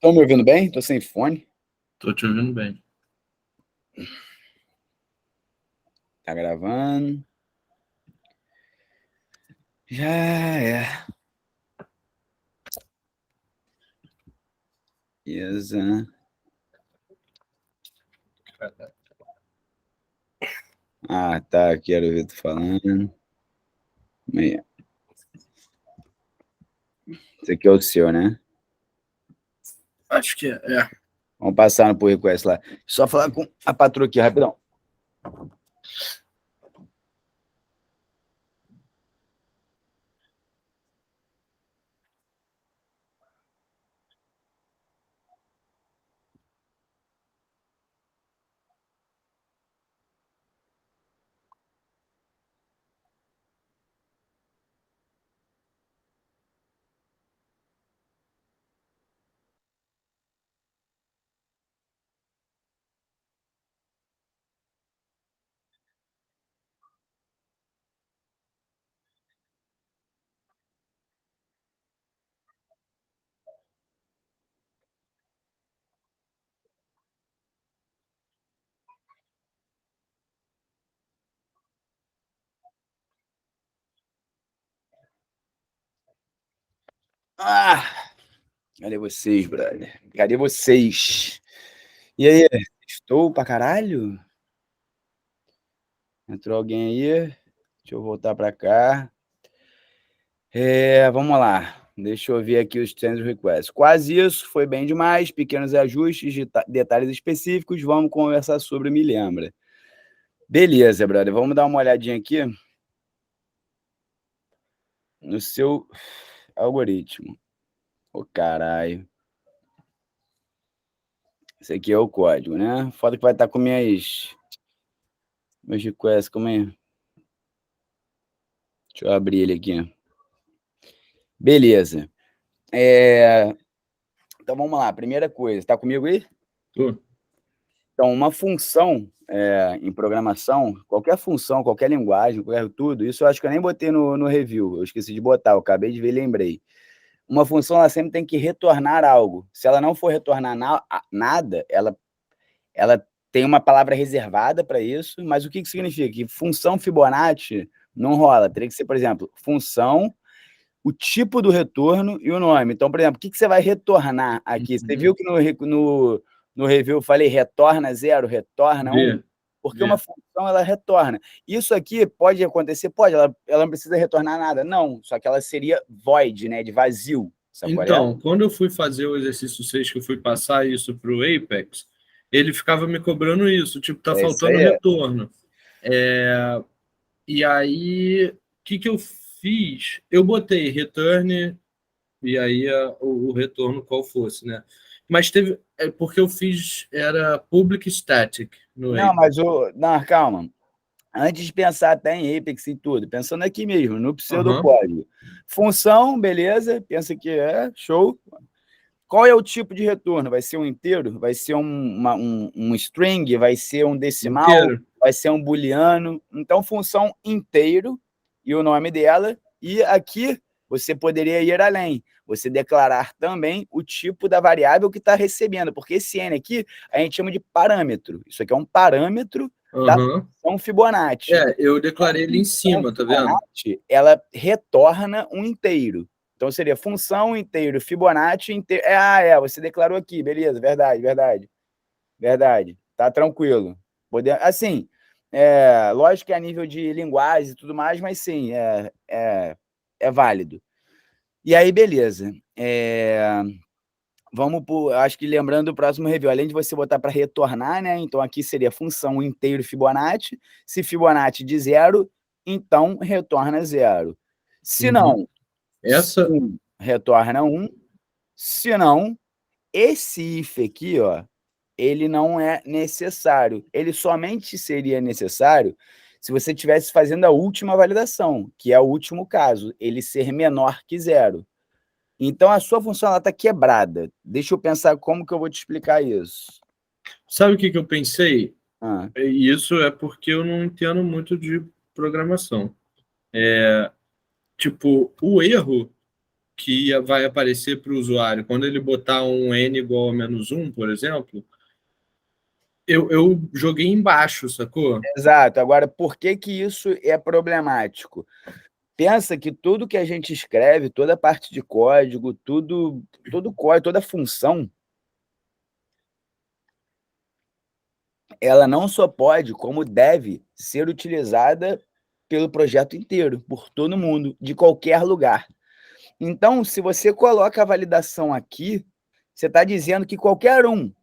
Estão me ouvindo bem? Tô sem fone. Tô te ouvindo bem. Tá gravando. Já é. Beleza. Ah, tá. Quero ouvir tu falando. Meia. Esse aqui é o seu, né? Acho que é. Vamos passar no pull request lá. Só falar com a patroa aqui, rapidão. Ah! Cadê vocês, brother? Cadê vocês? E aí? Estou pra caralho? Entrou alguém aí? Deixa eu voltar pra cá. Vamos lá. Deixa eu ver aqui os change requests. Quase isso, foi bem demais. Pequenos ajustes, detalhes específicos. Vamos conversar sobre, me lembra. Beleza, brother. Vamos dar uma olhadinha aqui no seu algoritmo. Ô, caralho. Esse aqui é o código, né? Foda que vai estar com meus requests. Como é? Deixa eu abrir ele aqui. Beleza. Então vamos lá. Primeira coisa. Tá comigo aí? Tô. Então, uma função em programação, qualquer função, qualquer linguagem, qualquer tudo, isso eu acho que eu nem botei no review, eu esqueci de botar, eu acabei de ver e lembrei. Uma função, ela sempre tem que retornar algo. Se ela não for retornar nada, ela tem uma palavra reservada para isso, mas o que significa? Que função Fibonacci não rola. Teria que ser, por exemplo, função, o tipo do retorno e o nome. Então, por exemplo, o que você vai retornar aqui? Você viu que no review eu falei retorna 0, retorna 1? Porque uma função, ela retorna. Isso aqui pode acontecer? Pode, ela não precisa retornar nada. Não, só que ela seria void, né, de vazio. Sabe Então, quando eu fui fazer o exercício 6, que eu fui passar isso para o Apex, ele ficava me cobrando isso, tipo, tá faltando retorno. E aí, o que eu fiz? Eu botei return, e aí o retorno qual fosse, né? Mas teve, porque eu fiz, era public static no Não, Apex. não, calma. Antes de pensar até em Apex e tudo, pensando aqui mesmo, no pseudocódigo. Função, beleza, pensa que é, show. Qual é o tipo de retorno? Vai ser um inteiro? Vai ser um string? Vai ser um decimal? Inteiro. Vai ser um booleano? Então, função inteiro e o nome dela. E aqui você poderia ir além. Você declarar também o tipo da variável que está recebendo, porque esse n aqui a gente chama de parâmetro. Isso aqui é um parâmetro da função Fibonacci. Eu declarei ele em cima, tá vendo? Ela retorna um inteiro. Então seria função inteiro, Fibonacci inteiro. Você declarou aqui, beleza, verdade. Tá tranquilo. Assim, lógico que a nível de linguagem e tudo mais, mas sim, é válido. E aí, beleza. Vamos por, acho que lembrando o próximo review, além de você botar para retornar, né? Então aqui seria função inteiro Fibonacci. Se Fibonacci de 0, então retorna 0. Se não, essa retorna 1. Se não, esse if aqui, ó, ele não é necessário. Ele somente seria necessário se você estivesse fazendo a última validação, que é o último caso, ele ser menor que 0. Então, a sua função está quebrada. Deixa eu pensar como que eu vou te explicar isso. Sabe o que eu pensei? E isso é porque eu não entendo muito de programação. Tipo, o erro que vai aparecer para o usuário. Quando ele botar um n igual a -1, por exemplo, eu joguei embaixo, sacou? Exato. Agora, por que que isso é problemático? Pensa que tudo que a gente escreve, toda a parte de código, todo código, toda função, ela não só pode, como deve ser utilizada pelo projeto inteiro, por todo mundo, de qualquer lugar. Então, se você coloca a validação aqui, você está dizendo que qualquer um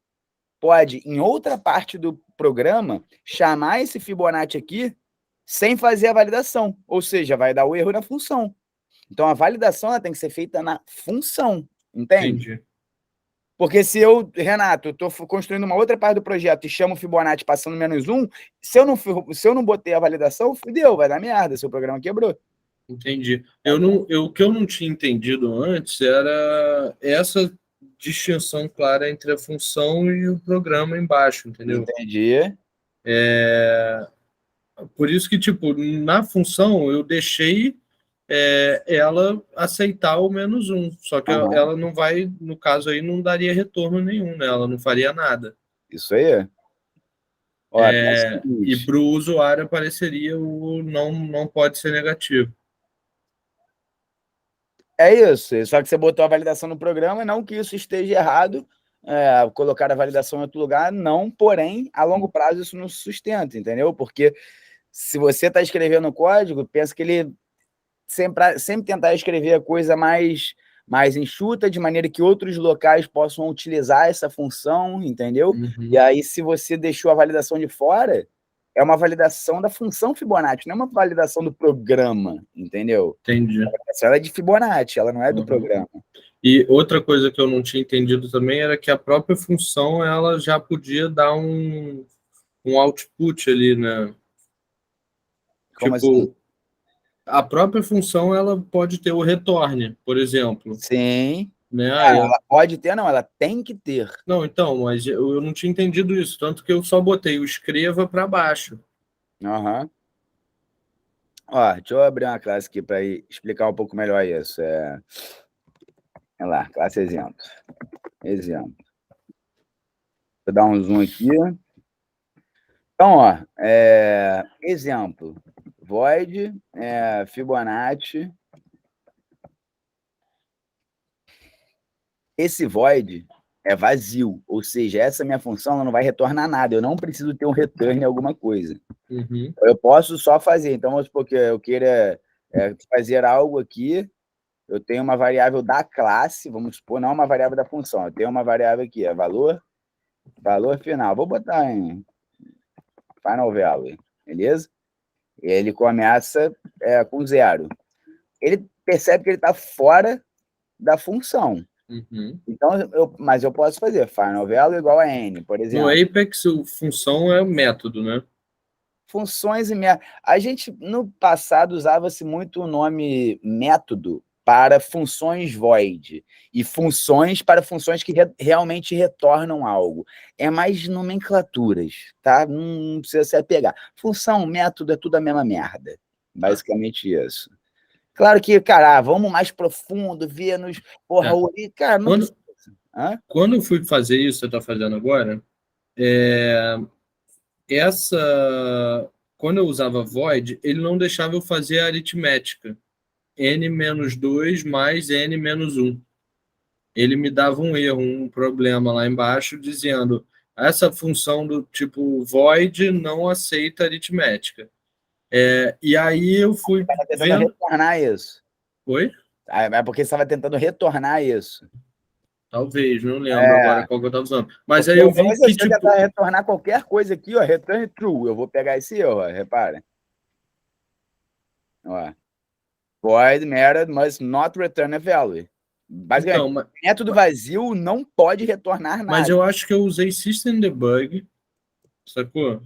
pode, em outra parte do programa, chamar esse Fibonacci aqui sem fazer a validação, ou seja, vai dar o erro na função. Então, a validação ela tem que ser feita na função, entende? Entendi. Porque se eu, Renato, estou construindo uma outra parte do projeto e chamo o Fibonacci passando -1, se eu não botei a validação, fudeu, vai dar merda, seu programa quebrou. Entendi. O que eu não tinha entendido antes era essa distinção clara entre a função e o programa embaixo, entendeu? Entendi. Por isso que, tipo, na função eu deixei ela aceitar o -1, só que Aham. ela não vai, no caso aí, não daria retorno nenhum, né? Ela não faria nada. Isso aí. Ó, é o E seguinte, para o usuário apareceria o não pode ser negativo. é isso. Só que você botou a validação no programa, não que isso esteja errado, colocar a validação em outro lugar, não, porém, a longo prazo isso não se sustenta, entendeu? Porque se você está escrevendo código, pensa que ele sempre tentar escrever a coisa mais enxuta, de maneira que outros locais possam utilizar essa função, entendeu? Uhum. E aí, se você deixou a validação de fora, é uma validação da função Fibonacci, não é uma validação do programa, entendeu? Entendi. Ela é de Fibonacci, ela não é do Uhum. programa. E outra coisa que eu não tinha entendido também era que a própria função ela já podia dar um output ali, né? Como Tipo, assim? a própria função ela pode ter o retorne, por exemplo, Sim. né? Ela pode ter, não, ela tem que ter. Não, então, mas eu não tinha entendido isso, tanto que eu só botei o escreva para baixo. Aham. Ó, deixa eu abrir uma classe aqui para explicar um pouco melhor isso. Olha lá, classe exemplo. Exemplo. Vou dar um zoom aqui. Então, ó, exemplo. Void, Fibonacci. Esse void é vazio, ou seja, essa minha função ela não vai retornar nada. Eu não preciso ter um return em alguma coisa. Uhum. Eu posso só fazer. Então, vamos supor que eu queira fazer algo aqui. Eu tenho uma variável da classe, vamos supor, não uma variável da função. Eu tenho uma variável aqui, valor final. Vou botar em final value, beleza? Ele começa com 0. Ele percebe que ele está fora da função. Uhum. Então, mas eu posso fazer final value igual a n, por exemplo. No Apex, a função é o método, né? Funções e métodos. A gente, no passado, usava-se muito o nome método para funções void e funções para funções que realmente retornam algo. É mais nomenclaturas, tá? Não precisa se apegar. Função, método, é tudo a mesma merda. Basicamente isso. Claro que, cara, vamos mais profundo, ver nos... Porra, cara, não precisa. Quando eu fui fazer isso que você está fazendo agora, quando eu usava void, ele não deixava eu fazer a aritmética. n-2 mais n-1. Ele me dava um erro, um problema lá embaixo, dizendo essa função do tipo void não aceita aritmética. E aí eu fui tentando retornar isso. Oi? É porque você estava tentando retornar isso. Talvez, não lembro agora qual que eu estava usando. Mas porque aí eu vi que, se eu tentar retornar qualquer coisa aqui, ó, return true, eu vou pegar esse erro, ó, repara. Ó. Void method must not return a value. Basicamente, então, método vazio não pode retornar nada. Mas eu acho que eu usei System Debug, sacou?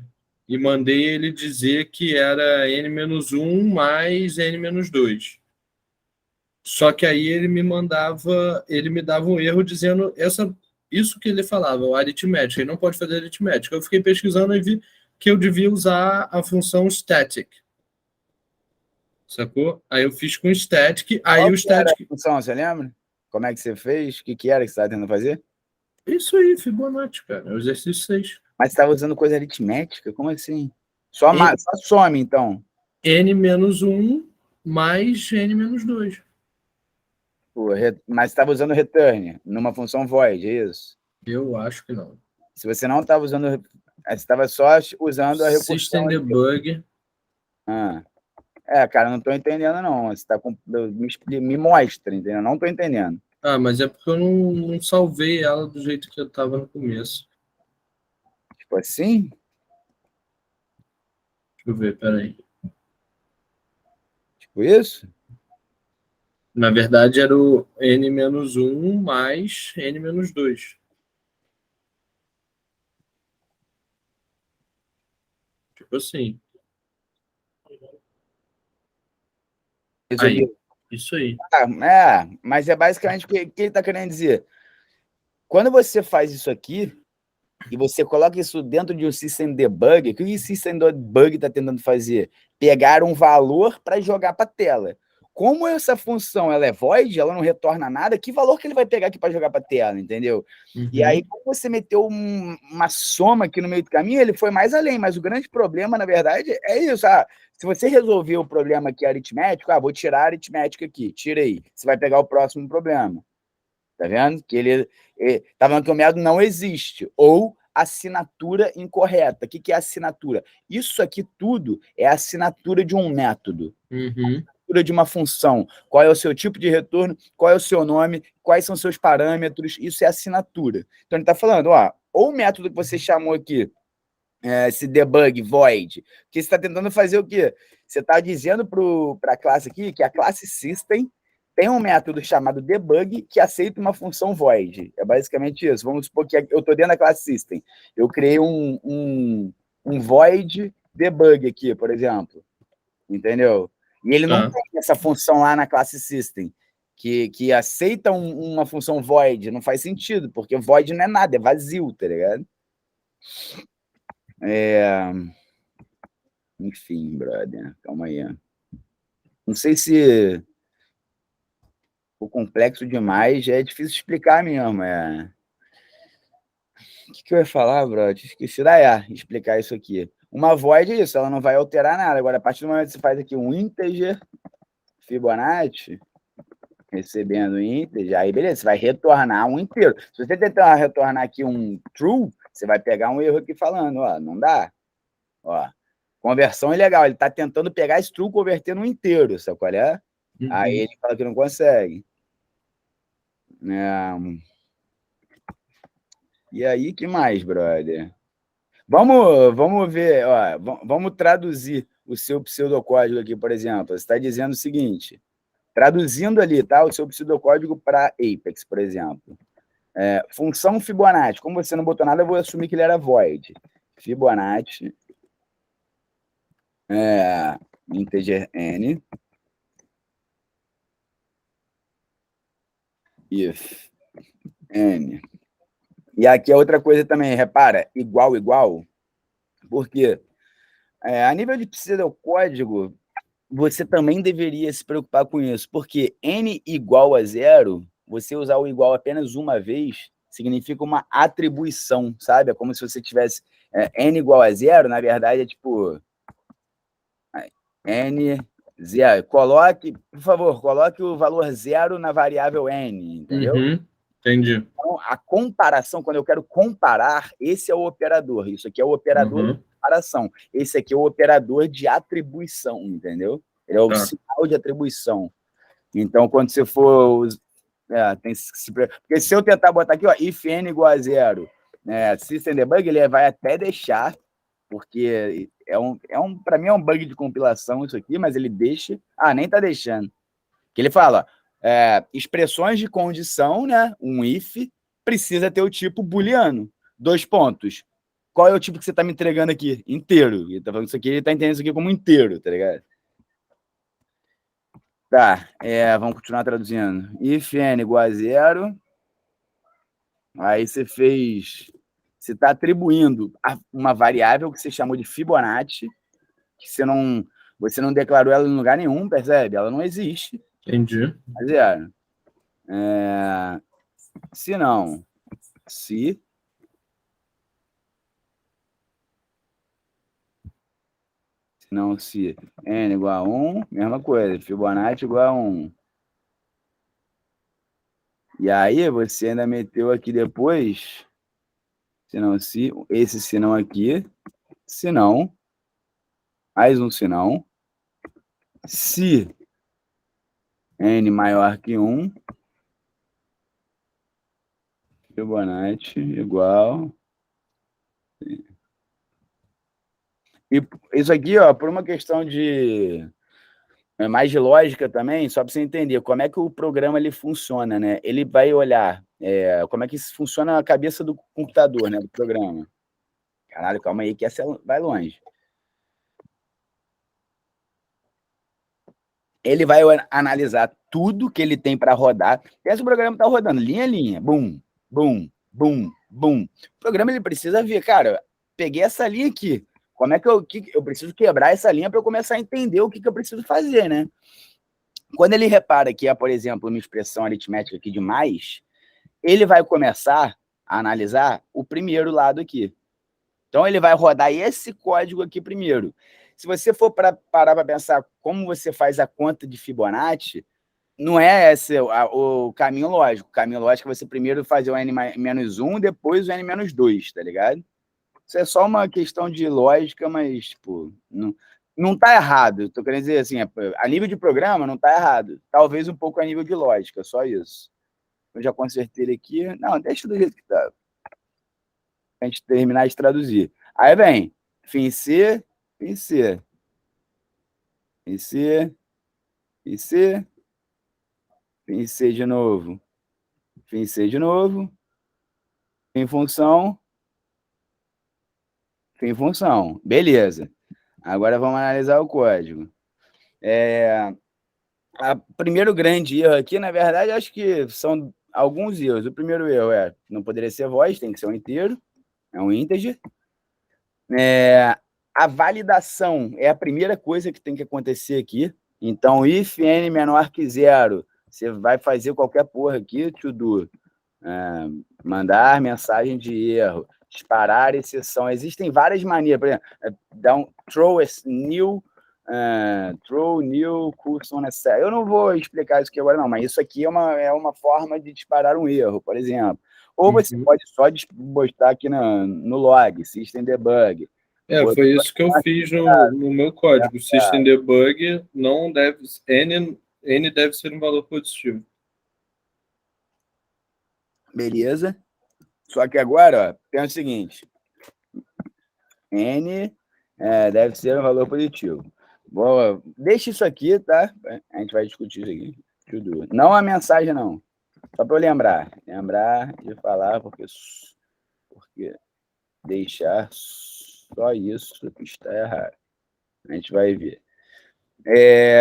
E mandei ele dizer que era n-1 mais n-2. Só que aí ele me dava um erro dizendo isso que ele falava, o aritmética, ele não pode fazer aritmética. Eu fiquei pesquisando e vi que eu devia usar a função static. sacou? Aí eu fiz com static, aí Qual o que era a static... função, você lembra? Como é que você fez? O que que era que você estava tentando fazer? Isso aí, Fibonacci, cara, é o exercício 6. Mas você estava usando coisa aritmética? Como assim? Só, N, só some, então. N-1 mais N-2. Pô, mas você estava usando return numa função void, é isso? Eu acho que não. Se você não estava usando, você estava só usando a recursão System ali. debug. Ah. Cara, não estou entendendo, não. Você tá com... me mostra, entendeu? Não estou entendendo. Ah, mas é porque eu não salvei ela do jeito que eu tava no começo. Tipo assim? Deixa eu ver, peraí. Tipo isso? Na verdade, era o N-1 mais N-2. Tipo assim. Isso aqui. Aí. Isso aí. Mas é basicamente o que ele está querendo dizer. Quando você faz isso aqui, e você coloca isso dentro de um system debug, o que o system debug está tentando fazer? Pegar um valor para jogar para a tela. Como essa função ela é void, ela não retorna nada, que valor que ele vai pegar aqui para jogar para a tela, entendeu? E aí, como você meteu uma soma aqui no meio do caminho, ele foi mais além, mas o grande problema, na verdade, é isso. Se você resolver o problema aqui aritmético, vou tirar a aritmética aqui, tirei. Você vai pegar o próximo problema. Tá vendo? Que ele tá falando que o método não existe. Ou assinatura incorreta. O que é assinatura? Isso aqui tudo é assinatura de um método. Assinatura de uma função. Qual é o seu tipo de retorno? Qual é o seu nome? Quais são seus parâmetros? Isso é assinatura. Então ele está falando, ou o método que você chamou aqui, esse debug void, que você está tentando fazer o quê? Você está dizendo para a classe aqui que a classe system tem um método chamado debug que aceita uma função void. É basicamente isso. Vamos supor que eu estou dentro da classe system. Eu criei um void debug aqui, por exemplo. Entendeu? E ele não tem essa função lá na classe system que aceita uma função void. Não faz sentido, porque void não é nada, é vazio, tá ligado? Enfim, brother. Calma aí. Não sei se o complexo demais é difícil explicar mesmo. O que eu ia falar, brother? Esqueci explicar isso aqui. Uma void é isso, ela não vai alterar nada. Agora, a partir do momento que você faz aqui um integer Fibonacci, recebendo integer, aí beleza, você vai retornar um inteiro. Se você tentar retornar aqui um true, você vai pegar um erro aqui falando, não dá. Conversão ilegal, ele está tentando pegar esse true e converter no inteiro, sabe qual é? Aí ele fala que não consegue. E aí, que mais, brother? Vamos ver, vamos traduzir o seu pseudocódigo aqui, por exemplo. Você está dizendo o seguinte, traduzindo ali, tá? O seu pseudocódigo para Apex, por exemplo. Função Fibonacci. Como você não botou nada, eu vou assumir que ele era void. Fibonacci, integer n, if n. E aqui é outra coisa também, repara, igual, porque a nível de pseudocódigo, você também deveria se preocupar com isso, porque n igual a zero, você usar o igual apenas uma vez, significa uma atribuição, sabe? É como se você tivesse n igual a zero, na verdade é tipo n zero. Por favor, coloque o valor zero na variável n, entendeu? Entendi. Então, a comparação, quando eu quero comparar, esse é o operador. Isso aqui é o operador de comparação. Esse aqui é o operador de atribuição, entendeu? Ele é o sinal de atribuição. Então, quando você for... tem que se... Porque se eu tentar botar aqui, if n igual a zero, system debug, ele vai até deixar, porque para mim é um bug de compilação isso aqui, mas ele deixa... nem tá deixando. Que ele fala, expressões de condição, né? Um if, precisa ter o tipo booleano. 2 pontos. Qual é o tipo que você está me entregando aqui? Inteiro. Ele tá falando isso aqui, ele está entendendo isso aqui como inteiro, tá ligado? Tá, vamos continuar traduzindo. If n igual a zero, aí você está atribuindo uma variável que você chamou de Fibonacci, que você não Você não declarou ela em lugar nenhum, percebe? Ela não existe. Entendi. Tá zero. Se não, se não, se n igual a 1, mesma coisa, Fibonacci igual a 1. E aí você ainda meteu aqui depois, se não, se, esse se não aqui, se não, mais um se não, se n maior que 1, Fibonacci igual... E isso aqui, ó, por uma questão de mais de lógica também, só para você entender como é que o programa ele funciona, né? Ele vai olhar como é que funciona a cabeça do computador, né? Do programa. Caralho, calma aí que essa vai longe. Ele vai analisar tudo que ele tem para rodar. Esse programa está rodando linha a linha, bum, bum, bum, bum. O programa ele precisa ver, cara, peguei essa linha aqui. Como é que eu preciso quebrar essa linha para eu começar a entender o que eu preciso fazer, né? Quando ele repara que é, por exemplo, uma expressão aritmética aqui de mais, ele vai começar a analisar o primeiro lado aqui. Então, ele vai rodar esse código aqui primeiro. Se você for parar para pensar como você faz a conta de Fibonacci, não é esse o caminho lógico. O caminho lógico é você primeiro fazer o n-1, depois o n-2, tá ligado? Isso é só uma questão de lógica, mas, tipo, não tá errado. Tô querendo dizer assim, a nível de programa não tá errado. Talvez um pouco a nível de lógica, só isso. Eu já consertei ele aqui. Não, deixa do jeito que tá. Pra gente terminar de traduzir. Aí vem, fim C, fim C. Fim C, fim C, fim C de novo. Fim C de novo. Fim função. Fim função. Beleza. Agora vamos analisar o código. O primeiro grande erro aqui, na verdade, acho que são alguns erros. O primeiro erro não poderia ser voz, tem que ser um inteiro, é um integer. A validação é a primeira coisa que tem que acontecer aqui. Então, if n menor que 0, você vai fazer qualquer porra aqui, to do. Mandar mensagem de erro, disparar exceção. Existem várias maneiras, por exemplo, throw new curso necessário. Eu não vou explicar isso aqui agora, não, mas isso aqui é uma forma de disparar um erro, por exemplo. Ou você pode só botar aqui no log, system debug. Foi isso que eu fiz no meu código. System debug não deve... N deve ser um valor positivo. Beleza. Só que agora, ó, tem o seguinte. N deve ser um valor positivo. Boa. Deixa isso aqui, tá? A gente vai discutir isso aqui. Tudo. Não a mensagem, não. Só para eu lembrar. Lembrar de falar, porque deixar só isso que está errado. A gente vai ver.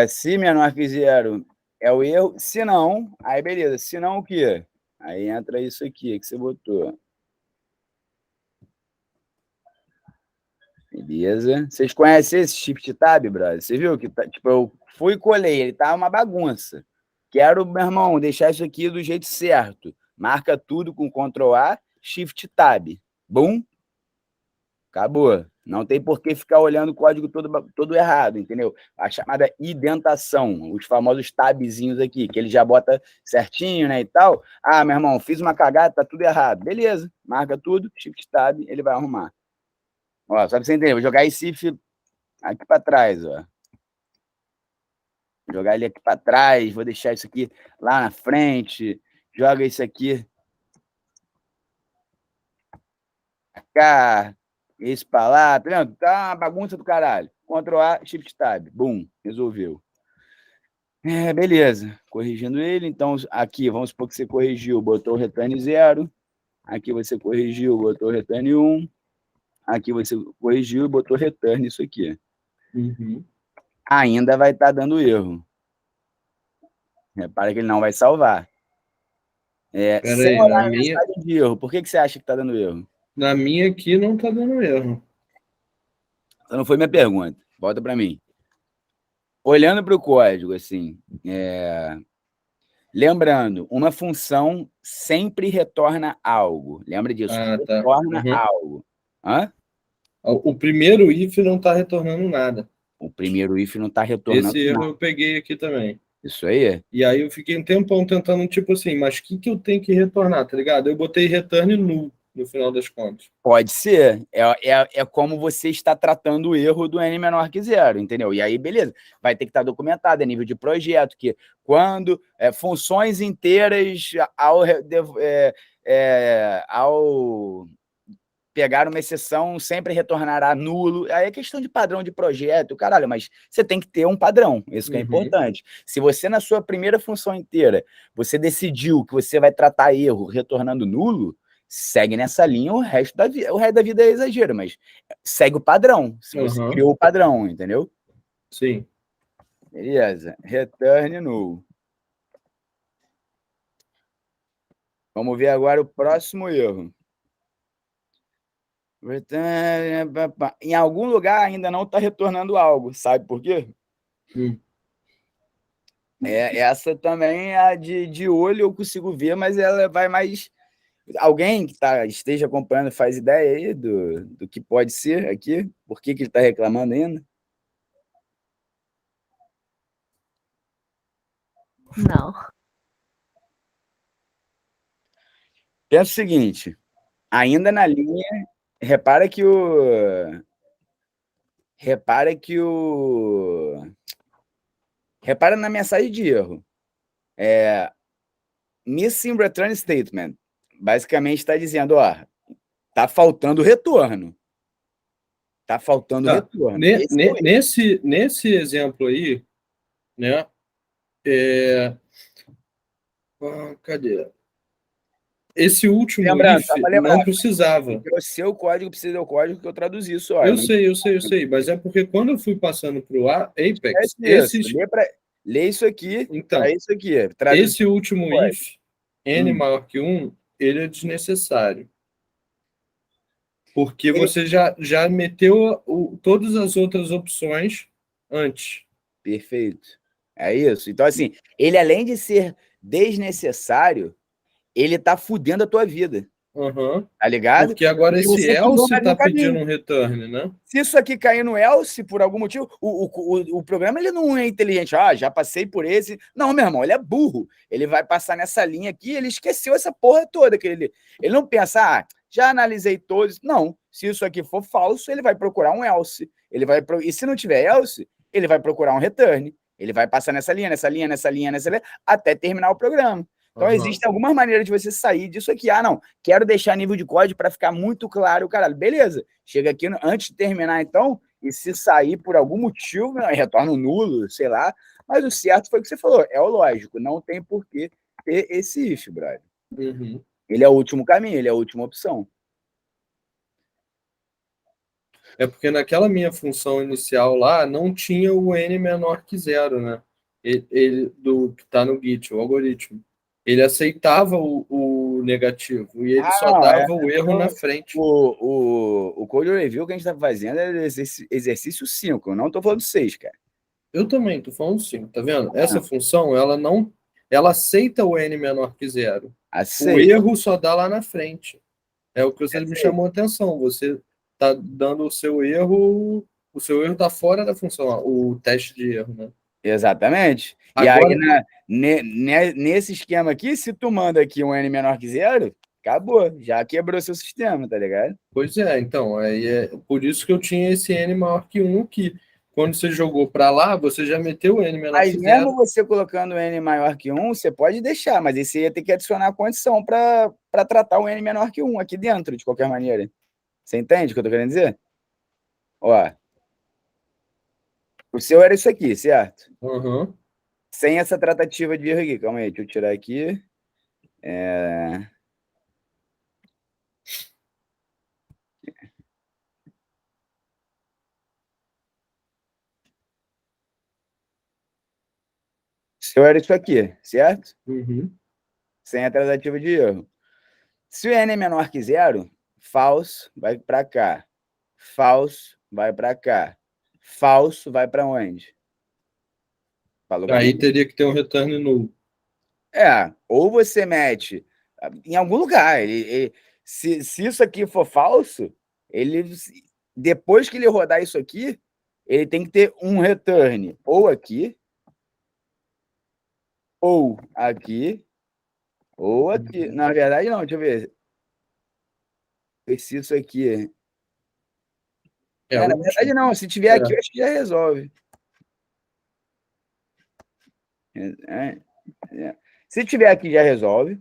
Se menor que 0 é o erro. Se não, aí beleza. Se não, o quê? Aí entra isso aqui que você botou. Beleza. Vocês conhecem esse Shift Tab, brother? Você viu que tipo, eu fui e colei, ele tá uma bagunça. Quero, meu irmão, deixar isso aqui do jeito certo. Marca tudo com Ctrl A, Shift Tab. Bum. Acabou. Não tem por que ficar olhando o código todo errado, entendeu? A chamada indentação, os famosos tabzinhos aqui, que ele já bota certinho, né, e tal. Ah, meu irmão, fiz uma cagada, tá tudo errado. Beleza. Marca tudo, Shift Tab, ele vai arrumar. Ó, só pra você entender, vou jogar esse if aqui para trás, ó. Vou jogar ele aqui para trás, vou deixar isso aqui lá na frente, joga isso aqui cá, esse para lá, tá vendo? Tá uma bagunça do caralho. Ctrl A, Shift Tab, bum, resolveu. Beleza, corrigindo ele, então aqui, vamos supor que você corrigiu, botou o return 0, aqui você corrigiu, botou o return 1, aqui você corrigiu e botou return isso aqui. Ainda vai estar dando erro. Repara que ele não vai salvar. Sem olhar a mensagem de erro, por que você acha que está dando erro? Na minha aqui não está dando erro. Então não foi minha pergunta. Volta para mim. olhando para o código, assim, lembrando, uma função sempre retorna algo. Lembra disso? Ah, tá. Retorna Uhum. algo. Hã? O primeiro if não está retornando nada. O primeiro if não está retornando Esse erro nada. eu peguei aqui também. Isso aí. E aí eu fiquei um tempão tentando, tipo assim, mas o que eu tenho que retornar, tá ligado? Eu botei return null no final das contas. Pode ser. É como você está tratando o erro do n menor que zero, entendeu? E aí, beleza. Vai ter que estar documentado, é nível de projeto, que quando funções inteiras ao pegar uma exceção sempre retornará nulo. Aí é questão de padrão de projeto, caralho, mas você tem que ter um padrão, isso que é importante. Se você, na sua primeira função inteira, você decidiu que você vai tratar erro retornando nulo, segue nessa linha o resto da vida. O resto da vida é exagero, mas segue o padrão, se você criou o padrão, entendeu? Sim. Beleza, return null. Vamos ver agora o próximo erro. Em algum lugar ainda não está retornando algo, sabe por quê? Essa também é a de olho, eu consigo ver, mas ela vai mais. Alguém que esteja acompanhando faz ideia aí do que pode ser aqui? Por que ele está reclamando ainda? Não. Pensa o seguinte, ainda na linha, repara que o. Repara na mensagem de erro. Missing return statement. Basicamente está dizendo, ó, tá faltando retorno. Tá faltando retorno. Nesse exemplo aí, né? Cadê? Esse último Lembrando, if não precisava. o seu código precisa do código que eu traduzi só. Eu sei. Mas é porque quando eu fui passando para o Apex, lê isso aqui, então, isso aqui. Esse último if, n maior que 1, ele é desnecessário. Porque você já meteu todas as outras opções antes. Perfeito. É isso. Então, assim, ele além de ser desnecessário, ele tá fudendo a tua vida. Tá ligado? Porque agora esse else tá pedindo um return, né? Se isso aqui cair no else, por algum motivo, o programa ele não é inteligente. Ah, já passei por esse. Não, meu irmão, ele é burro. Ele vai passar nessa linha aqui, ele esqueceu essa porra toda. Ele não pensa, já analisei todos. Não, se isso aqui for falso, ele vai procurar um else. E se não tiver else, ele vai procurar um return. Ele vai passar nessa linha, até terminar o programa. Então, existem algumas maneiras de você sair disso aqui. Não, quero deixar nível de código para ficar muito claro, caralho. Beleza, chega aqui antes de terminar, então, e se sair por algum motivo, retorno nulo, sei lá. Mas o certo foi o que você falou, é o lógico, não tem por que ter esse if, brother. Ele é o último caminho, ele é a última opção. É porque naquela minha função inicial lá, não tinha o n menor que zero, né? Ele do que está no Git, o algoritmo. Ele aceitava o negativo e ele só dava o erro na frente. O code review que a gente está fazendo é exercício 5, eu não estou falando 6, cara. Eu também estou falando 5, tá vendo? Essa função, ela aceita o n menor que zero. O erro só dá lá na frente. É o que você me chamou a atenção. Você está dando o seu erro está fora da função, o teste de erro, né? Exatamente. Agora, e aí, nesse esquema aqui, se tu manda aqui um n menor que zero, acabou, já quebrou seu sistema, tá ligado? Pois é, então, aí é por isso que eu tinha esse n maior que 1, que quando você jogou para lá, você já meteu o n menor que 0. Mas mesmo você colocando o n maior que 1, você pode deixar, mas aí você ia ter que adicionar a condição para tratar o n menor que 1 aqui dentro, de qualquer maneira. Você entende o que eu tô querendo dizer? Ó, o seu era isso aqui, certo? Sem essa tratativa de erro aqui. Calma aí, deixa eu tirar aqui. O seu era isso aqui, certo? Sem a tratativa de erro. Se o n é menor que zero, falso vai para cá. Falso vai para cá. Falso vai para onde? Falou Aí comigo? teria que ter um return null. Ou você mete em algum lugar. Se isso aqui for falso, ele depois que ele rodar isso aqui, ele tem que ter um return ou aqui, ou aqui, ou aqui. Na verdade, não, deixa eu ver. Se isso aqui. É Na útil. verdade, não. Se tiver aqui, eu É. acho que já resolve. É, é. Se tiver aqui, já resolve.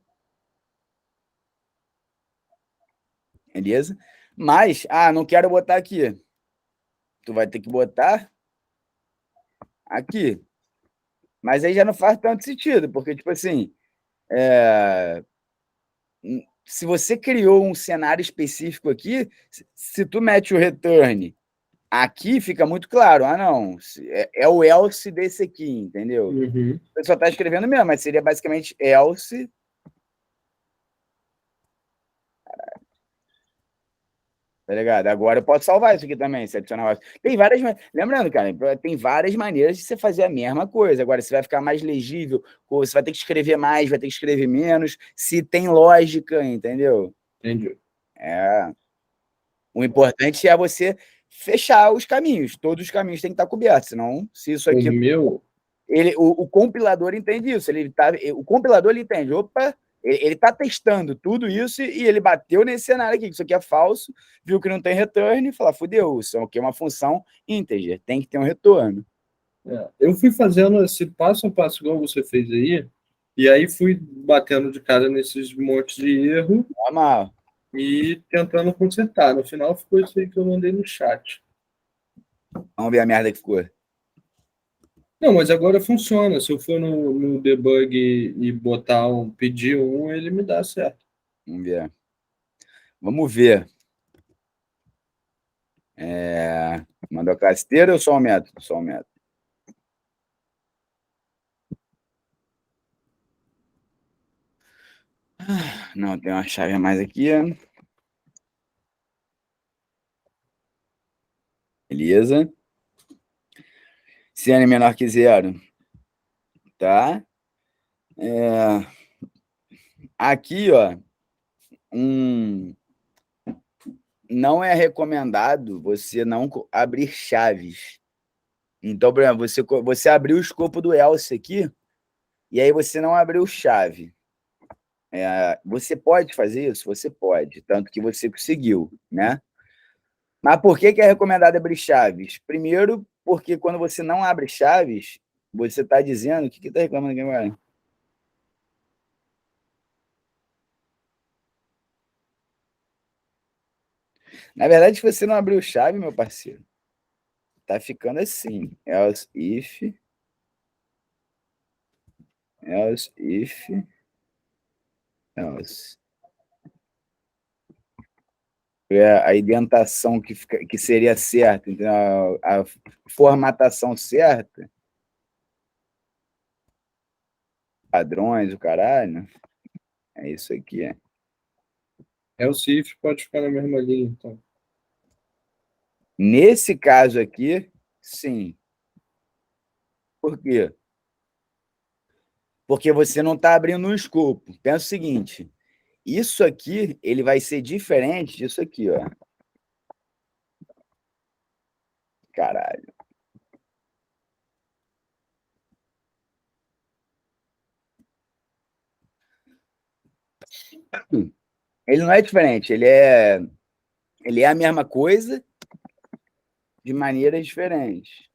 Beleza? Mas, não quero botar aqui. Tu vai ter que botar aqui. Mas aí já não faz tanto sentido, porque, tipo assim, se você criou um cenário específico aqui, se tu mete o return aqui, fica muito claro. Não, é o else desse aqui, entendeu? Uhum. Você só está escrevendo mesmo, mas seria basicamente else. Tá ligado? Agora eu posso salvar isso aqui também, se adicionar. Tem várias. Lembrando, cara, tem várias maneiras de você fazer a mesma coisa. Agora, se vai ficar mais legível, ou você vai ter que escrever mais, vai ter que escrever menos, se tem lógica, entendeu? Entendi. É. O importante é você fechar os caminhos. Todos os caminhos têm que estar cobertos. Senão, se isso O aqui. meu. O compilador entende isso. O compilador ele entende. Opa, ele está testando tudo isso e ele bateu nesse cenário aqui, que isso aqui é falso, viu que não tem return e fala, fudeu, isso aqui é uma função integer, tem que ter um retorno. Eu fui fazendo esse passo a passo igual você fez aí, e aí fui batendo de cara nesses montes de erro Normal. e tentando consertar. No final ficou isso aí que eu mandei no chat. Vamos ver a merda que ficou. Não, mas agora funciona. Se eu for no debug e botar pedir um, ele me dá certo. Vamos ver. Vamos ver. Mandou a casteira ou só o método? Só o método. Não, tem uma chave a mais aqui. Beleza. Se n menor que zero, tá? Aqui, ó, não é recomendado você não abrir chaves. Então, por exemplo, você abriu o escopo do else aqui, e aí você não abriu chave. Você pode fazer isso? Você pode, tanto que você conseguiu, né? Mas por que é recomendado abrir chaves? Primeiro, porque quando você não abre chaves, você está dizendo. O que está reclamando aqui agora? Na verdade, se você não abriu chave, meu parceiro, tá ficando assim. Else. A indentação que seria certa, então, a formatação certa, padrões, o caralho, é isso aqui. É o CIF, pode ficar na mesma linha, então. Nesse caso aqui, sim. Por quê? Porque você não está abrindo um escopo. Pensa o seguinte, isso aqui ele vai ser diferente disso aqui, ó. Caralho. Ele não é diferente, ele é a mesma coisa de maneiras diferentes.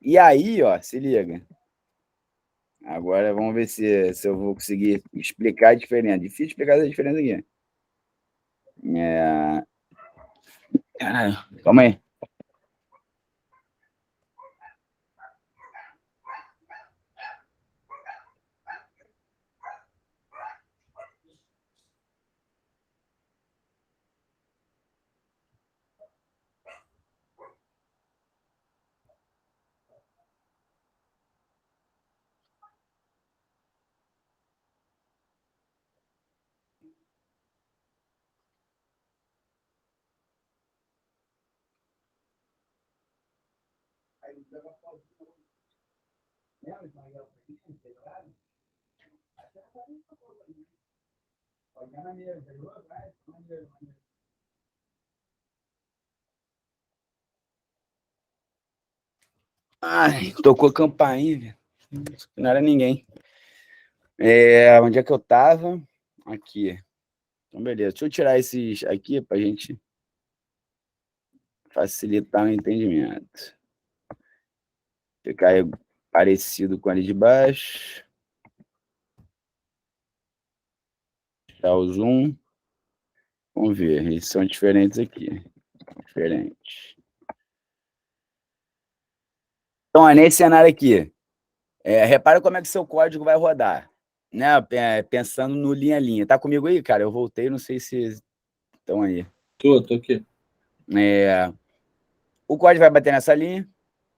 E aí, ó, se liga. Agora vamos ver se eu vou conseguir explicar a diferença. Difícil explicar essa diferença aqui. Caralho, calma aí. Ai, tocou campainha, não era ninguém. Onde é que eu tava? Aqui. Então, beleza. Deixa eu tirar esses aqui pra gente facilitar o entendimento. Ficar parecido com ali de baixo. Dá o zoom. Vamos ver, eles são diferentes aqui. Diferentes. Então, nesse cenário aqui, repara como é que seu código vai rodar, né? Pensando no linha a linha. Tá comigo aí, cara? Eu voltei, não sei se estão aí. Tô aqui. O código vai bater nessa linha.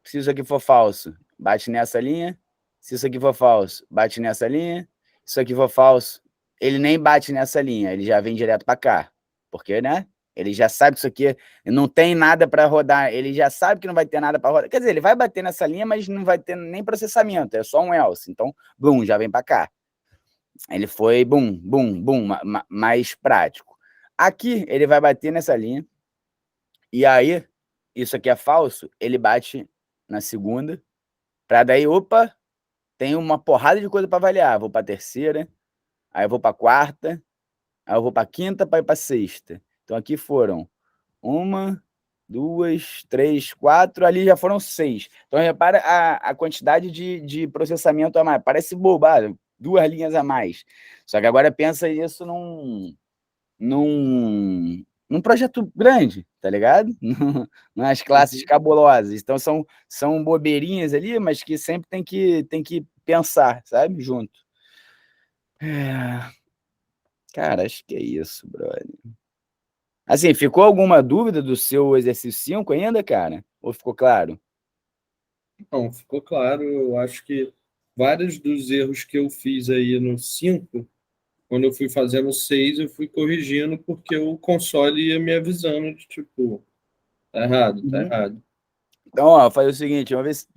Se isso aqui for falso, bate nessa linha. Se isso aqui for falso, bate nessa linha. Se isso aqui for falso, ele nem bate nessa linha, ele já vem direto para cá. Porque, né? Ele já sabe que isso aqui não tem nada para rodar, ele já sabe que não vai ter nada para rodar. Quer dizer, ele vai bater nessa linha, mas não vai ter nem processamento, é só um else. Então, bum, já vem para cá. Ele foi bum, bum, bum, mais prático. Aqui, ele vai bater nessa linha, e aí, isso aqui é falso, ele bate na segunda, para daí, opa, tem uma porrada de coisa para avaliar. Vou para a terceira, aí eu vou para a quarta, aí eu vou para a quinta, para ir para a sexta. Então, aqui foram 1, 2, 3, 4, ali já foram 6. Então, repara a quantidade de processamento a mais. Parece bobagem, 2 linhas a mais. Só que agora pensa isso num projeto grande, tá ligado? Nas classes cabulosas. Então, são bobeirinhas ali, mas que sempre tem que pensar, sabe? Junto. Cara, acho que é isso, brother. Assim, ficou alguma dúvida do seu exercício 5 ainda, cara? Ou ficou claro? Não, ficou claro. Eu acho que vários dos erros que eu fiz aí no 5, quando eu fui fazendo o 6, eu fui corrigindo porque o console ia me avisando de tipo, tá errado, tá errado. Então, ó, faz o seguinte, vamos ver se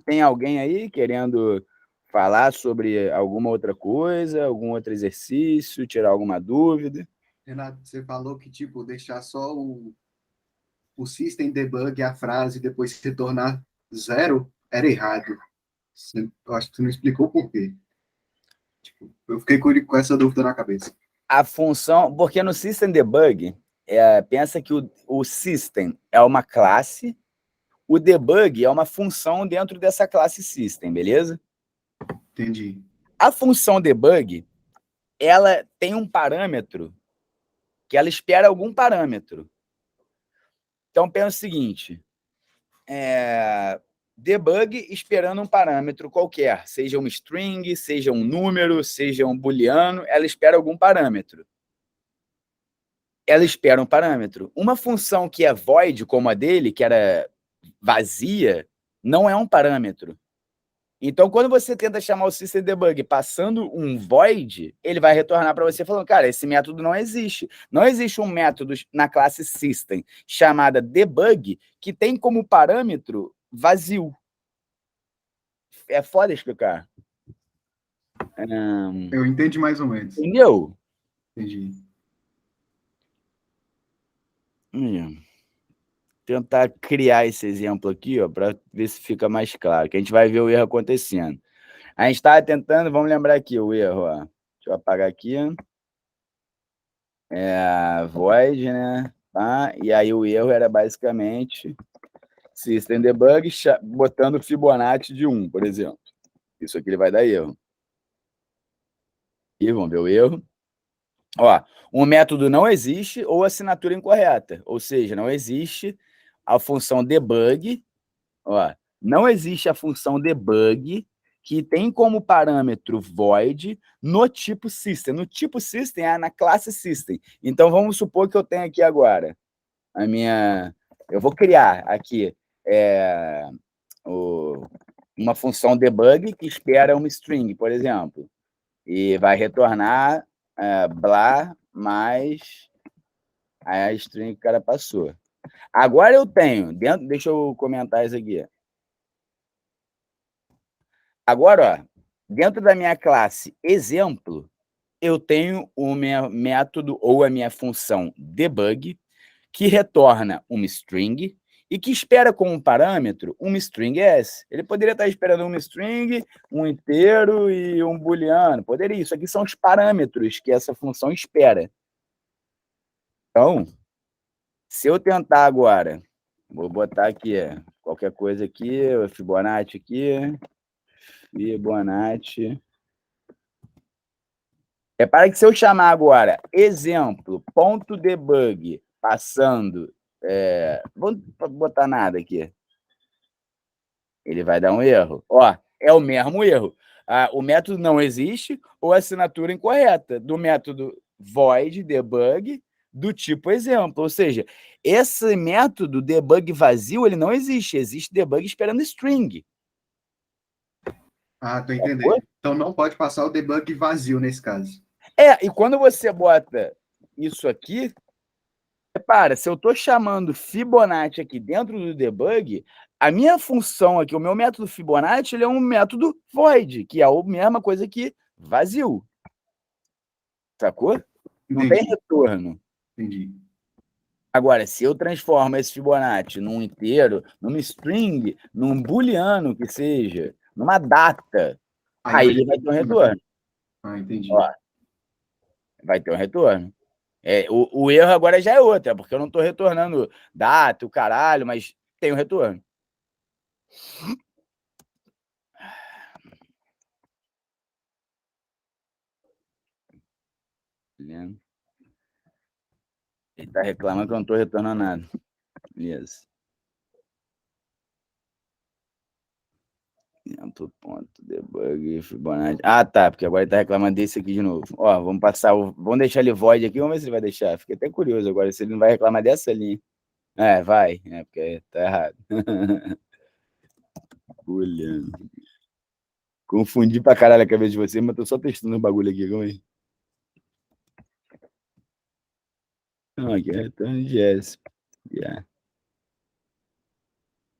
tem alguém aí querendo falar sobre alguma outra coisa, algum outro exercício, tirar alguma dúvida. Renato, você falou que, tipo, deixar só o system debug, a frase, depois se tornar 0, era errado. Eu acho que você não explicou por quê. Tipo, eu fiquei com essa dúvida na cabeça. A função, porque no System Debug, pensa que o System é uma classe, o Debug é uma função dentro dessa classe System, beleza? Entendi. A função Debug, ela tem um parâmetro que ela espera algum parâmetro. Então, pensa o seguinte, debug esperando um parâmetro qualquer, seja uma string, seja um número, seja um booleano, ela espera algum parâmetro. Ela espera um parâmetro. Uma função que é void, como a dele, que era vazia, não é um parâmetro. Então, quando você tenta chamar o system debug passando um void, ele vai retornar para você falando, cara, esse método não existe. Não existe um método na classe system chamada debug que tem como parâmetro vazio. É foda explicar. Eu entendi mais ou menos. Entendeu? Entendi. Tentar criar esse exemplo aqui, ó, para ver se fica mais claro, que a gente vai ver o erro acontecendo. A gente estava tentando, vamos lembrar aqui o erro, ó. Deixa eu apagar aqui. Void, né? Tá? E aí o erro era basicamente system debug botando Fibonacci de 1, por exemplo. Isso aqui ele vai dar erro. E vamos ver o erro. Ó, um método não existe ou assinatura incorreta. Ou seja, não existe a função debug. Ó, não existe a função debug que tem como parâmetro void no tipo system. No tipo system é na classe system. Então, vamos supor que eu tenho aqui agora a minha... Eu vou criar aqui uma função debug que espera uma string, por exemplo, e vai retornar blá mais a string que o cara passou. Agora eu tenho, deixa eu comentar isso aqui. Agora, ó, dentro da minha classe exemplo, eu tenho o meu método ou a minha função debug, que retorna uma string e que espera como parâmetro uma string S. Ele poderia estar esperando uma string, um inteiro e um booleano. Poderia. Isso aqui são os parâmetros que essa função espera. Então, se eu tentar agora, vou botar aqui qualquer coisa aqui, Fibonacci aqui, Fibonacci. Repara que se eu chamar agora exemplo, ponto debug, passando, vamos botar nada aqui, ele vai dar um erro. Ó, é o mesmo erro. O método não existe ou assinatura incorreta do método void debug do tipo exemplo. Ou seja, esse método debug vazio, ele não existe. Existe debug esperando string. Ah, tô entendendo. Então não pode passar o debug vazio nesse caso. E quando você bota isso aqui, repara, se eu estou chamando Fibonacci aqui dentro do debug, a minha função aqui, o meu método Fibonacci, ele é um método void, que é a mesma coisa que vazio. Sacou? Não tem retorno. Entendi. Agora, se eu transformo esse Fibonacci num inteiro, numa string, num booleano que seja, numa data, aí ele vai ter um retorno. Ah, entendi. Ó, vai ter um retorno. O erro agora já é outro, porque eu não estou retornando data, o caralho, mas tem um retorno. Ele está reclamando que eu não estou retornando nada. Beleza. Ponto debug Fibonacci. Ah, tá, porque agora ele está reclamando desse aqui de novo. Ó, vamos passar vamos deixar ele void aqui, vamos ver se ele vai deixar. Fiquei até curioso agora se ele não vai reclamar dessa linha. Vai, porque tá errado. Olhando. Confundi pra caralho a cabeça de você, mas tô só testando o bagulho aqui, calma aí. Não, aqui é retorno de S.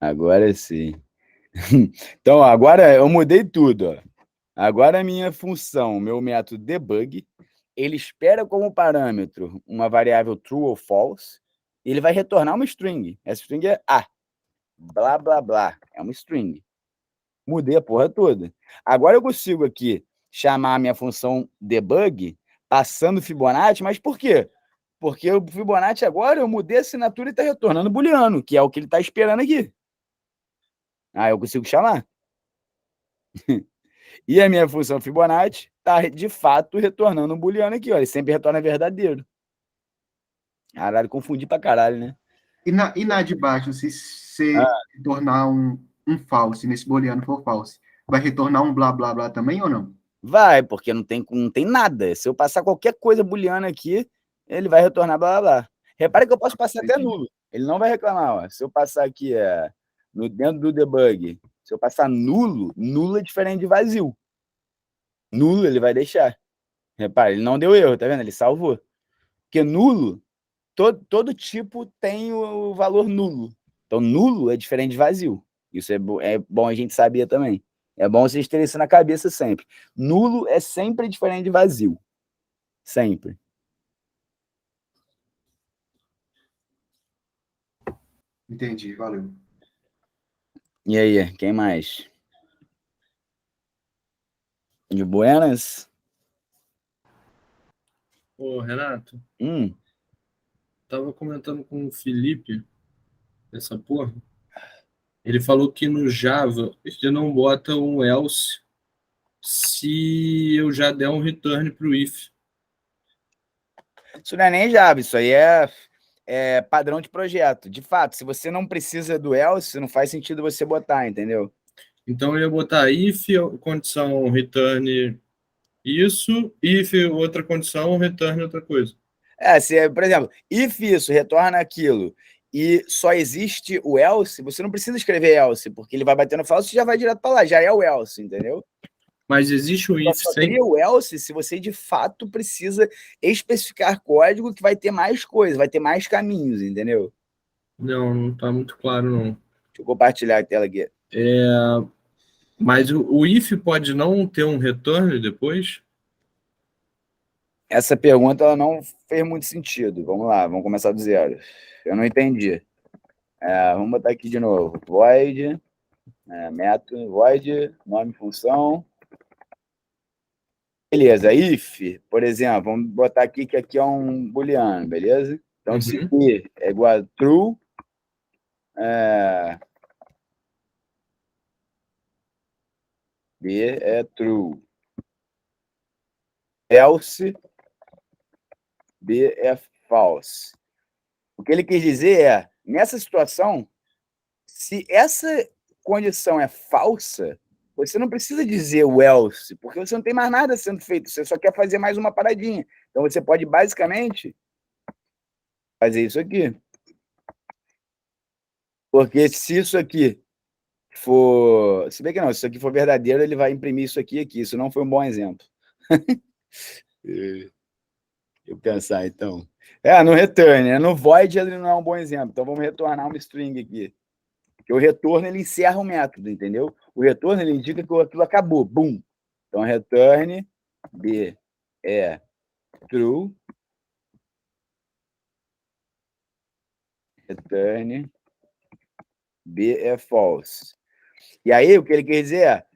Agora sim. Então, agora eu mudei tudo. Ó. Agora a minha função, meu método debug, ele espera como parâmetro uma variável true ou false, e ele vai retornar uma string. Essa string é blá, blá, blá. É uma string. Mudei a porra toda. Agora eu consigo aqui chamar a minha função debug passando Fibonacci, mas por quê? Porque o Fibonacci agora eu mudei a assinatura e está retornando booleano, que é o que ele está esperando aqui. Eu consigo chamar. E a minha função Fibonacci está, de fato, retornando um booleano aqui. Ó. Ele sempre retorna verdadeiro. Caralho, confundi pra caralho, né? E na de baixo, se você tornar um false, nesse booleano for false, vai retornar um blá, blá, blá também ou não? Vai, porque não tem nada. Se eu passar qualquer coisa booleana aqui, ele vai retornar blá, blá, blá. Repare que eu posso passar até nulo. Ele não vai reclamar. Ó. Se eu passar aqui dentro do debug, se eu passar nulo, nulo é diferente de vazio. Nulo ele vai deixar. Repare, ele não deu erro, tá vendo? Ele salvou. Porque nulo, todo tipo tem o valor nulo. Então, nulo é diferente de vazio. Isso é bom a gente saber também. É bom vocês terem isso na cabeça sempre. Nulo é sempre diferente de vazio. Sempre. Entendi, valeu. E aí, quem mais? De buenas? Ô, Renato, Hum. tava comentando com o Felipe essa porra. Ele falou que no Java ele não bota um else se eu já der um return pro if. Isso não é nem Java, isso aí é padrão de projeto. De fato, se você não precisa do else, não faz sentido você botar, entendeu? Então eu ia botar if, condição return isso, if outra condição, return outra coisa. Por exemplo, if isso retorna aquilo e só existe o else, você não precisa escrever else, porque ele vai bater no false e já vai direto para lá, já é o else, entendeu? Mas existe o if só sem... cria o else se você de fato precisa especificar código que vai ter mais coisas, vai ter mais caminhos, entendeu? Não tá muito claro, não. Deixa eu compartilhar a tela aqui. Mas o if pode não ter um return depois? Essa pergunta ela não fez muito sentido. Vamos lá, vamos começar do zero. Eu não entendi. Vamos botar aqui de novo. Void, método, void, nome, função. Beleza, if, por exemplo, vamos botar aqui que aqui é um booleano, beleza? Então, se aqui é igual a true, B é true. Else, B é false. O que ele quis dizer é, nessa situação, se essa condição é falsa, você não precisa dizer o else, porque você não tem mais nada sendo feito, você só quer fazer mais uma paradinha. Então, você pode, basicamente, fazer isso aqui. Porque se isso aqui for... Se bem que não, se isso aqui for verdadeiro, ele vai imprimir isso aqui e aqui. Isso não foi um bom exemplo. Eu pensar, então. No return, né? No void ele não é um bom exemplo. Então, vamos retornar uma string aqui. Porque o retorno, ele encerra o método, entendeu? O retorno, ele indica que aquilo acabou. Bum! Então, return B é true. Return B é false. E aí, o que ele quer dizer é,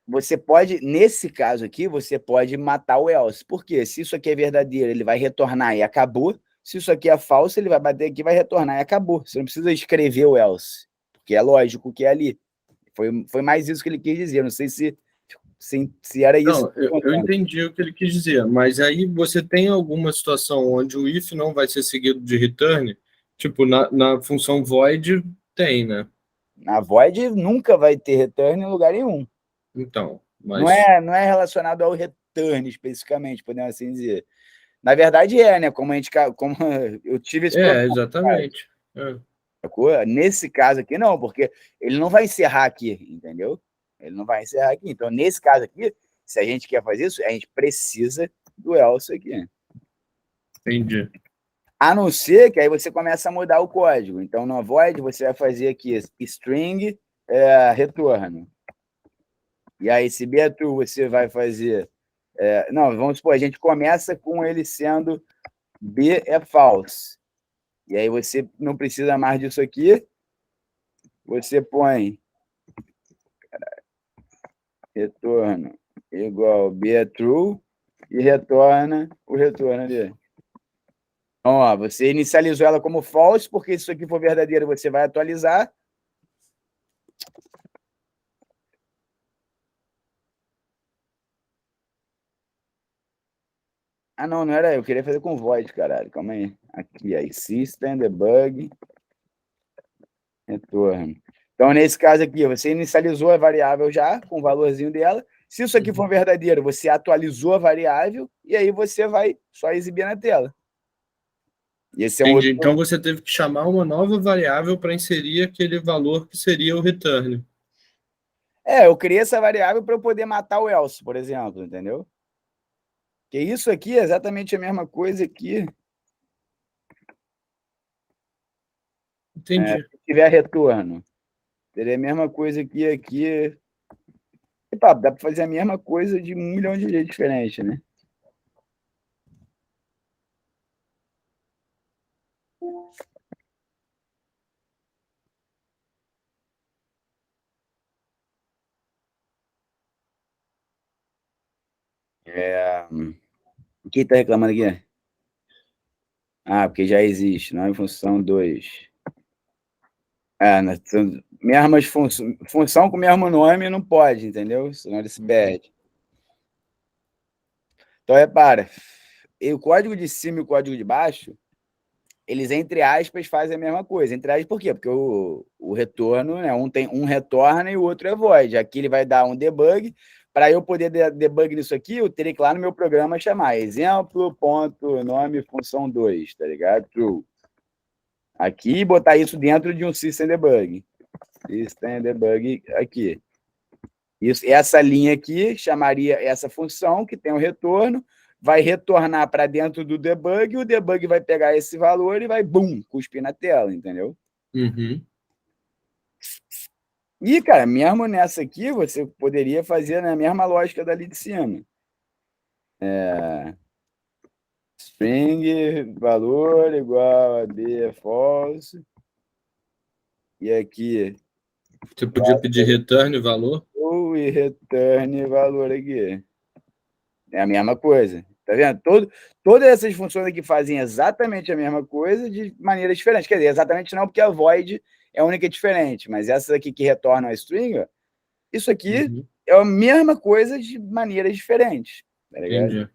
você pode, nesse caso aqui, você pode matar o else. Por quê? Se isso aqui é verdadeiro, ele vai retornar e acabou. Se isso aqui é falso, ele vai bater aqui, vai retornar e acabou. Você não precisa escrever o else, porque é lógico que é ali. Foi mais isso que ele quis dizer. Não sei se era isso. Não, eu entendi o que ele quis dizer, mas aí você tem alguma situação onde o if não vai ser seguido de return? Tipo, na função void tem, né? Na void nunca vai ter return em lugar nenhum. Então, mas... Não é relacionado ao return especificamente, podemos assim dizer. Na verdade né? Como eu tive esse problema. Exatamente. Nesse caso aqui, não, porque ele não vai encerrar aqui, entendeu? Ele não vai encerrar aqui. Então, nesse caso aqui, se a gente quer fazer isso, a gente precisa do else aqui. Entendi. A não ser que aí você começa a mudar o código. Então, no void, você vai fazer aqui string retorno. E aí, se B é true, você vai fazer... não, vamos supor, a gente começa com ele sendo B é false. E aí você não precisa mais disso aqui. Você põe retorno igual B é true e retorna o retorno dele. Então, ó, você inicializou ela como false, porque se isso aqui for verdadeiro, você vai atualizar. Não era eu. Queria fazer com void, caralho. Calma aí. Aqui, aí. System, debug, retorno. Então, nesse caso aqui, você inicializou a variável já, com o valorzinho dela. Se isso aqui for verdadeiro, você atualizou a variável e aí você vai só exibir na tela. E esse é um Entendi. Então, você teve que chamar uma nova variável para inserir aquele valor que seria o return. Eu criei essa variável para eu poder matar o else, por exemplo, entendeu? Porque isso aqui é exatamente a mesma coisa que... Entendi. Se tiver retorno, seria a mesma coisa que aqui... E, pá, dá para fazer a mesma coisa de 1 milhão de jeitos diferentes, né? Quem está reclamando aqui? Porque já existe, não é função 2. Mesmas função com o mesmo nome não pode, entendeu? Senão ele se perde. Então, repara, o código de cima e o código de baixo, eles, entre aspas, fazem a mesma coisa. Entre aspas, por quê? Porque o retorno, né? Um retorna e o outro é void. Aqui ele vai dar um debug. Para eu poder debug nisso aqui, eu teria que lá no meu programa chamar exemplo.nome função 2, tá ligado? True. Aqui, botar isso dentro de um system debug. System debug aqui. Essa linha aqui chamaria essa função que tem o retorno, vai retornar para dentro do debug, e o debug vai pegar esse valor e vai, bum, cuspir na tela, entendeu? Uhum. E, cara, mesmo nessa aqui, você poderia fazer na mesma lógica dali de cima. String, valor igual a B false. E aqui, Você podia pedir return valor. e return valor aqui. É a mesma coisa. Tá vendo? Todas essas funções aqui fazem exatamente a mesma coisa de maneiras diferentes. Quer dizer, exatamente não, porque a void é a única diferente. Mas essas aqui que retornam a string, ó, isso aqui é a mesma coisa de maneiras diferentes. Tá ligado? Entendi.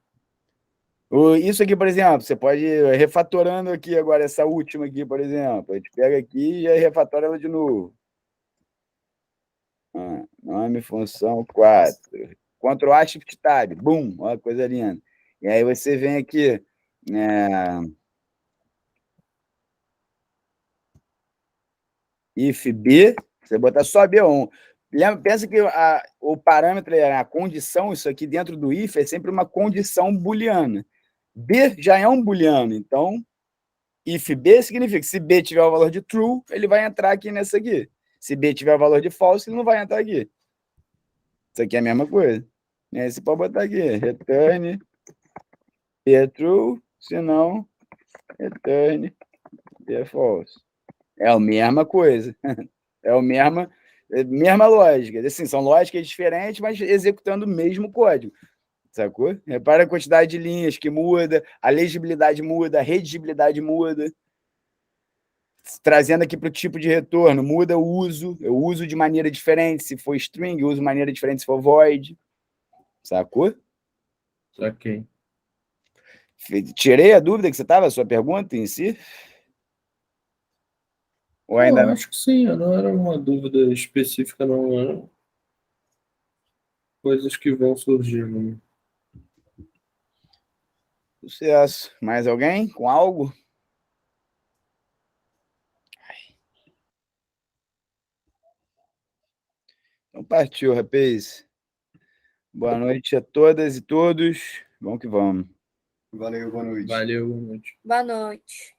Isso aqui, por exemplo, você pode ir refatorando aqui agora, essa última aqui, por exemplo. A gente pega aqui e aí refatora ela de novo. Nome, função 4. Ctrl A, Shift Tab. Bum! Olha que coisa linda. E aí você vem aqui. If B, você botar só B1. Pensa que o parâmetro, a condição, isso aqui dentro do if é sempre uma condição booleana. B já é um booleano, então if B significa que se B tiver o valor de true, ele vai entrar aqui nessa aqui. Se B tiver o valor de false, ele não vai entrar aqui. Isso aqui é a mesma coisa. E aí você pode botar aqui, return B true, se não, return B false. É a mesma coisa. É a mesma lógica. Assim, são lógicas diferentes, mas executando o mesmo código. Sacou? Repara a quantidade de linhas que muda, a legibilidade muda, a redigibilidade muda. Trazendo aqui para o tipo de retorno, muda o uso. Eu uso de maneira diferente se for string, eu uso de maneira diferente se for void. Sacou? Saquei. Tirei a dúvida que você estava, a sua pergunta em si? Ou ainda não? Acho que sim, não era uma dúvida específica, não. Era coisas que vão surgindo. Sucesso. Mais alguém com algo? Então partiu, rapaz. Boa noite a todas e todos. Vamos que vamos. Valeu, boa noite. Valeu, boa noite. Boa noite.